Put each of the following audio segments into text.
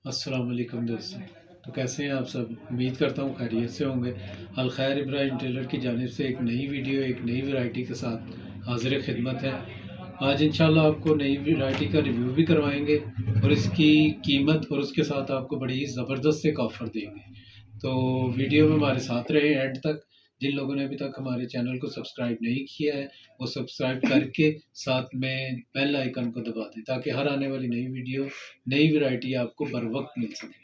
अस्सलाम वालेकुम दोस्तों। तो कैसे हैं आप सब? उम्मीद करता हूँ खैरियत से होंगे। अल खैर इब्राहिम टेलर की जानिब से एक नई वीडियो एक नई वैरायटी के साथ हाजिर खिदमत है। आज इंशाल्लाह आपको नई वैरायटी का रिव्यू भी करवाएंगे और इसकी कीमत और उसके साथ आपको बड़ी ज़बरदस्त एक ऑफ़र देंगे। तो वीडियो में हमारे साथ रहे एंड तक। जिन लोगों ने अभी तक हमारे चैनल को सब्सक्राइब नहीं किया है वो सब्सक्राइब करके साथ में बेल आइकन को दबा दें ताकि हर आने वाली नई वीडियो नई वैरायटी आपको बर वक्त मिल सके।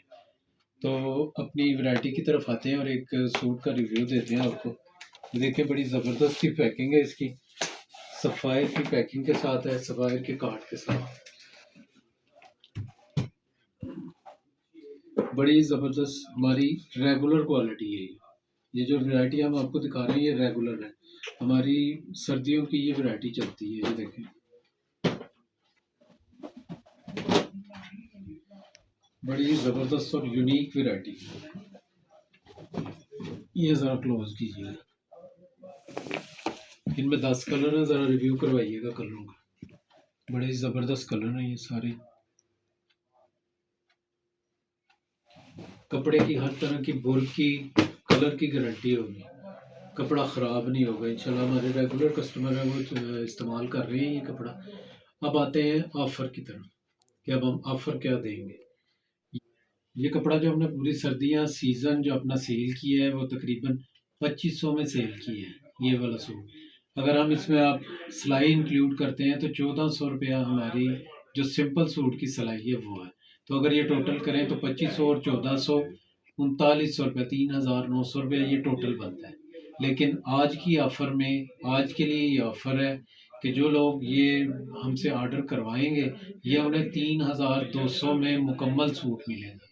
तो अपनी वैरायटी की तरफ आते हैं और एक सूट का रिव्यू देते हैं आपको। देखिए बड़ी ज़बरदस्त सी पैकिंग है इसकी, सफ़ायर की पैकिंग के साथ है, सफ़ायर के कार्ड के साथ। बड़ी ज़बरदस्त हमारी रेगुलर क्वालिटी है ये जो वैरायटी हम आपको दिखा रहे हैं ये रेगुलर है। हमारी सर्दियों की ये वैरायटी चलती है। ये देखें बड़ी ज़बरदस्त और यूनिक वैरायटी। ये ज़रा क्लोज कीजिए। इनमें 10 कलर हैं, ज़रा रिव्यू करवाइएगा कलरों का। बड़े ज़बरदस्त कलर हैं ये सारे। कपड़े की हर तरह की बुर की कलर की गारंटी होगी, कपड़ा ख़राब नहीं होगा इंशाल्लाह। हमारे रेगुलर कस्टमर हैं वो इस्तेमाल कर रहे हैं ये कपड़ा। अब आते हैं ऑफ़र की तरफ कि अब हम ऑफ़र क्या देंगे। ये कपड़ा जो हमने पूरी सर्दियाँ सीज़न जो अपना सेल किया है वो तकरीबन 2500 में सेल किया है ये वाला सूट। अगर हम इसमें आप सिलाई इंक्लूड करते हैं तो 1400 रुपया हमारी जो सिंपल सूट की सिलाई है वो है। तो अगर ये टोटल करें तो 2500 और 1400 3900 रुपये, 3900 रुपये ये टोटल बनता है। लेकिन आज की ऑफ़र में आज के लिए ये ऑफ़र है कि जो लोग ये हमसे ऑर्डर करवाएंगे ये उन्हें 3200 में मुकम्मल सूट मिलेगा।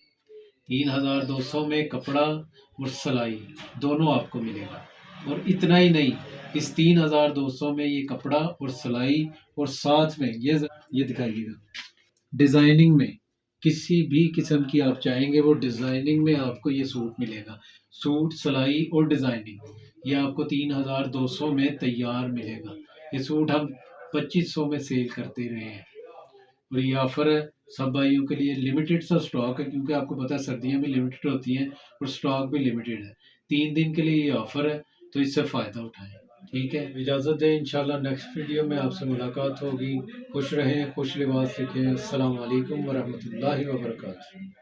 3200 में कपड़ा और सिलाई दोनों आपको मिलेगा। और इतना ही नहीं, इस 3200 में ये कपड़ा और सिलाई और साथ में ये दिखाइएगा डिज़ाइनिंग में किसी भी किस्म की आप चाहेंगे वो डिज़ाइनिंग में आपको ये सूट मिलेगा। सूट, सिलाई और डिज़ाइनिंग ये आपको 3200 में तैयार मिलेगा। ये सूट हम 2500 में सेल करते रहे हैं और ये ऑफ़र है सब भाइयों के लिए। लिमिटेड सा स्टॉक है क्योंकि आपको पता है सर्दियाँ भी लिमिटेड होती हैं और स्टॉक भी लिमिटेड है। 3 दिन के लिए ये ऑफ़र है तो इससे फ़ायदा उठाएं। ठीक है, इजाज़त दें। इंशाल्लाह नेक्स्ट वीडियो में आपसे मुलाकात होगी। खुश रहें, खुश लिबास रखें। अस्सलाम वालेकुम वरहमतुल्लाहि वबरकातुहू।